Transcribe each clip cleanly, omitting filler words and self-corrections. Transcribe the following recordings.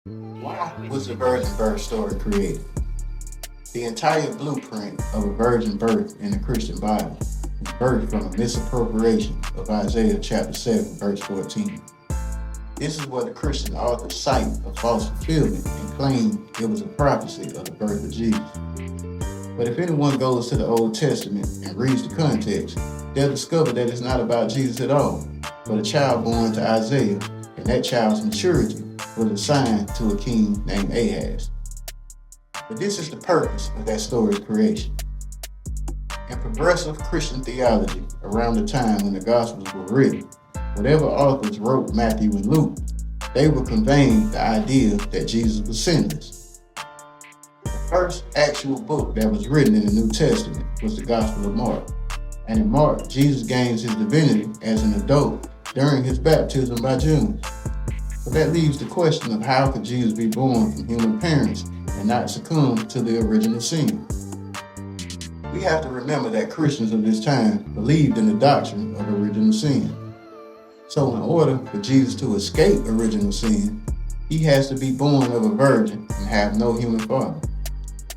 Why was the virgin birth story created? The entire blueprint of a virgin birth in the Christian Bible is birthed from a misappropriation of Isaiah chapter 7, verse 14. This is where the Christian authors cite a false fulfillment and claim it was a prophecy of the birth of Jesus. But if anyone goes to the Old Testament and reads the context, they'll discover that it's not about Jesus at all, but a child born to Isaiah, and that child's maturity was assigned to a king named Ahaz. But this is the purpose of that story's creation. In progressive Christian theology, around the time when the Gospels were written, whatever authors wrote Matthew and Luke, they were conveying the idea that Jesus was sinless. The first actual book that was written in the New Testament was the Gospel of Mark. And in Mark, Jesus gains his divinity as an adult during his baptism by John. But that leaves the question of how could Jesus be born from human parents and not succumb to the original sin? We have to remember that Christians of this time believed in the doctrine of original sin. So in order for Jesus to escape original sin, he has to be born of a virgin and have no human father.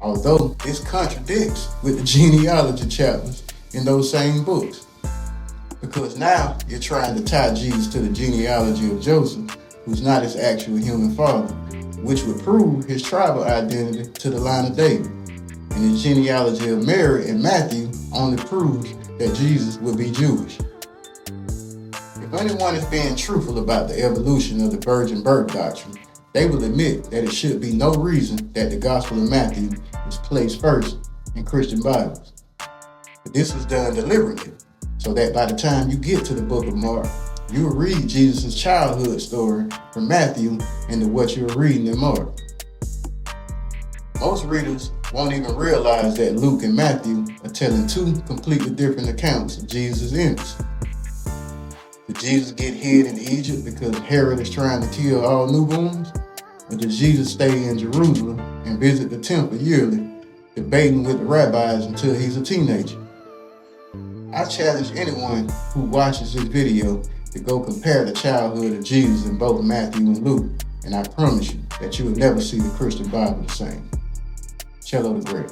Although this contradicts with the genealogy chapters in those same books. Because now you're trying to tie Jesus to the genealogy of Joseph, who's not his actual human father, which would prove his tribal identity to the line of David. And the genealogy of Mary and Matthew only proves that Jesus would be Jewish. If anyone is being truthful about the evolution of the virgin birth doctrine, they will admit that it should be no reason that the Gospel of Matthew is placed first in Christian Bibles. But this was done deliberately, so that by the time you get to the book of Mark, you will read Jesus' childhood story from Matthew into what you're reading in Mark. Most readers won't even realize that Luke and Matthew are telling two completely different accounts of Jesus' infancy. Did Jesus get hid in Egypt because Herod is trying to kill all newborns? Or did Jesus stay in Jerusalem and visit the temple yearly, debating with the rabbis until he's a teenager? I challenge anyone who watches this video to go compare the childhood of Jesus in both Matthew and Luke, and I promise you that you will never see the Christian Bible the same. Cello the Great.